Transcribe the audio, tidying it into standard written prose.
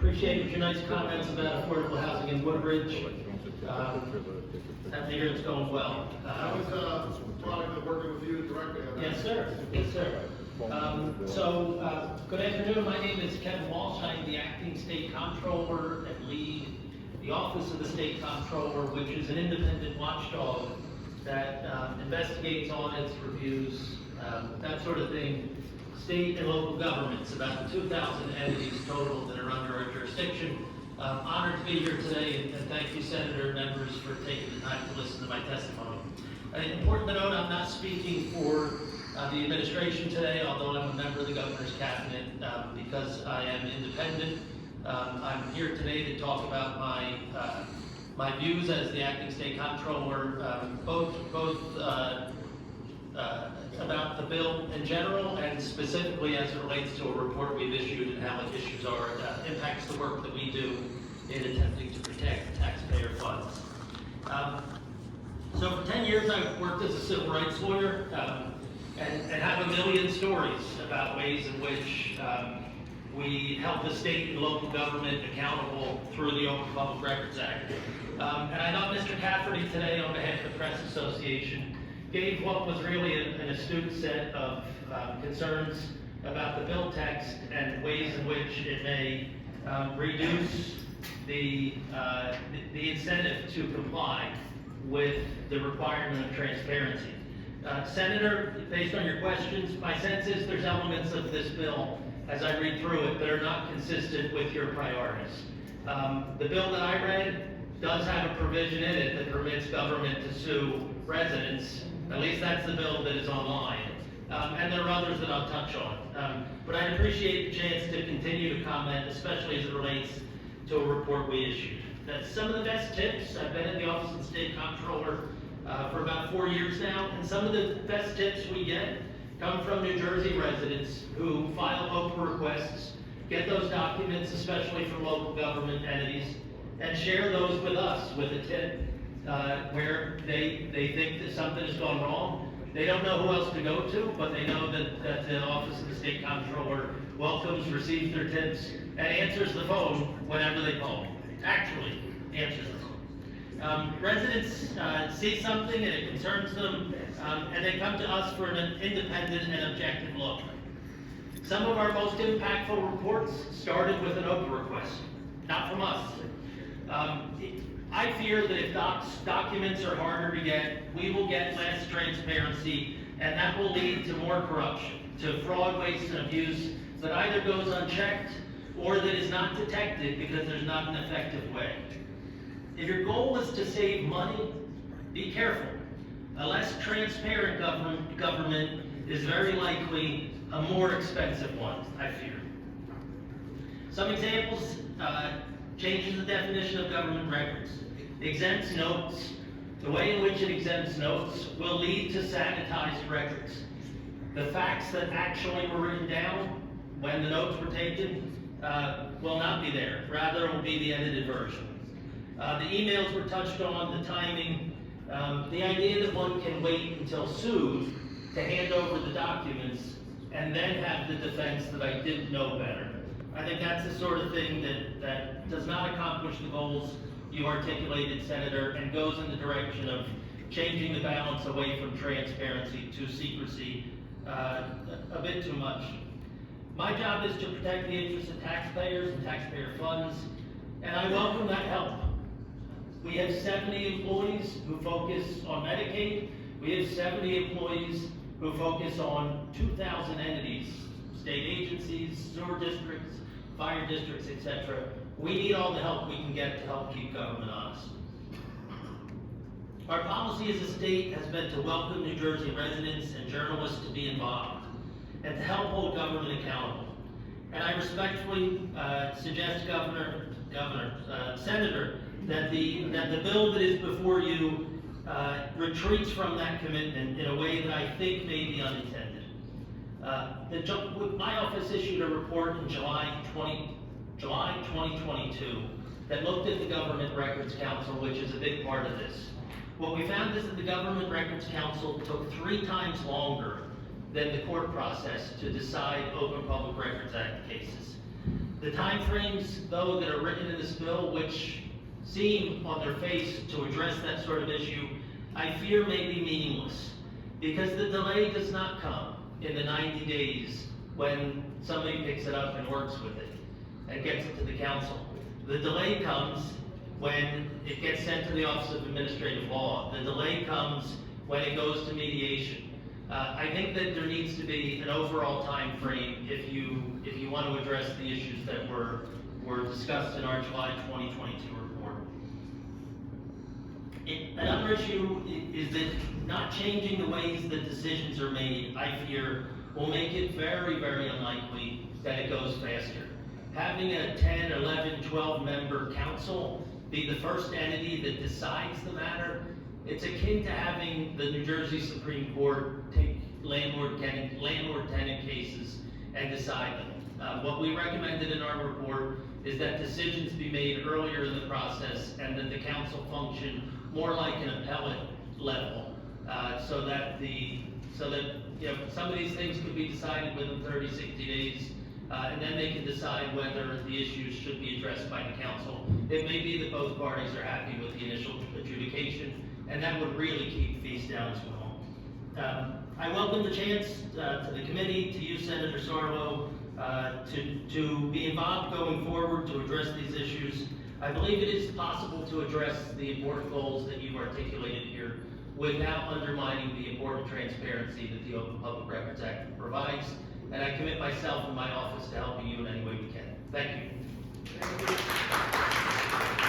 appreciate your nice comments about affordable housing in Woodbridge. I figure it's going well. I was product of working with you directly on that. Yes, sir. Yes, sir. Good afternoon. My name is Kevin Walsh. I'm the acting state comptroller and lead the Office of the State Comptroller, which is an independent watchdog that investigates, audits, reviews, that sort of thing, state and local governments, about 2,000 entities total that are under our jurisdiction. Honored to be here today, and thank you, Senator, members, for taking the time to listen to my testimony. Important to note, I'm not speaking for the administration today, although I'm a member of the governor's cabinet, because I am independent. I'm here today to talk about my views as the acting state comptroller, both about the bill in general and specifically as it relates to a report we've issued and how the issues impacts the work that we do in attempting to protect taxpayer funds. So for 10 years I've worked as a civil rights lawyer and have a million stories about ways in which we help the state and local government accountable through the Open Public Records Act. And I know Mr. Cafferty today, on behalf of the Press Association, gave what was really an astute set of concerns about the bill text and ways in which it may reduce the incentive to comply with the requirement of transparency. Senator, based on your questions, my sense is there's elements of this bill, as I read through it, that are not consistent with your priorities. The bill that I read does have a provision in it that permits government to sue residents. At least that's the bill that is online. And there are others that I'll touch on. But I'd appreciate the chance to continue to comment, especially as it relates to a report we issued. Some of the best tips, I've been in the Office of the State Comptroller for about 4 years now, and some of the best tips we get come from New Jersey residents who file OPRA requests, get those documents, especially from local government entities, and share those with us with a tip where they think that something has gone wrong. They don't know who else to go to, but they know that the Office of the State Comptroller welcomes, receives their tips, and answers the phone whenever they call. Actually, answers the phone. Residents see something and it concerns them, and they come to us for an independent and objective look. Some of our most impactful reports started with an OPRA request, not from us. I fear that if documents are harder to get, we will get less transparency, and that will lead to more corruption, to fraud, waste, and abuse that either goes unchecked or that is not detected because there's not an effective way. If your goal is to save money, be careful. A less transparent government is very likely a more expensive one, I fear. Some examples, changes the definition of government records. Exempts notes. The way in which it exempts notes will lead to sanitized records. The facts that actually were written down when the notes were taken will not be there. Rather, it will be the edited version. The emails were touched on, the timing, the idea that one can wait until sued to hand over the documents and then have the defense that I didn't know better. I think that's the sort of thing that does not accomplish the goals you articulated, Senator, and goes in the direction of changing the balance away from transparency to secrecy a bit too much. My job is to protect the interests of taxpayers and taxpayer funds, and I welcome that help. We have 70 employees who focus on Medicaid. We have 70 employees who focus on 2,000 entities, state agencies, sewer districts, fire districts, etc. We need all the help we can get to help keep government honest. Our policy as a state has been to welcome New Jersey residents and journalists to be involved and to help hold government accountable. And I respectfully suggest, Senator, that the bill that is before you retreats from that commitment in a way that I think may be unintended. My office issued a report in July 2022 that looked at the Government Records Council, which is a big part of this. What we found is that the Government Records Council took 3 times longer than the court process to decide Open Public Records Act cases. The timeframes, though, that are written in this bill, which seem on their face to address that sort of issue, I fear may be meaningless, because the delay does not come in the 90 days when somebody picks it up and works with it and gets it to the council. The delay comes when it gets sent to the Office of Administrative Law. The delay comes when it goes to mediation. I think that there needs to be an overall time frame if you want to address the issues that were discussed in our July 2022 report. Another issue is that not changing the ways that decisions are made, I fear, will make it very, very unlikely that it goes faster. Having a 10, 11, 12 member council be the first entity that decides the matter, it's akin to having the New Jersey Supreme Court take landlord-tenant cases and decide them. What we recommended in our report is that decisions be made earlier in the process and that the council function more like an appellate level, so that some of these things could be decided within 30, 60 days, and then they can decide whether the issues should be addressed by the council. It may be that both parties are happy with the initial adjudication, and that would really keep fees down as well. I welcome the chance to the committee, to you, Senator Sarlo, to be involved going forward to address these issues. I believe it is possible to address the important goals that you've articulated here without undermining the important transparency that the Open Public Records Act provides, and I commit myself and my office to helping you in any way we can. Thank you. Thank you.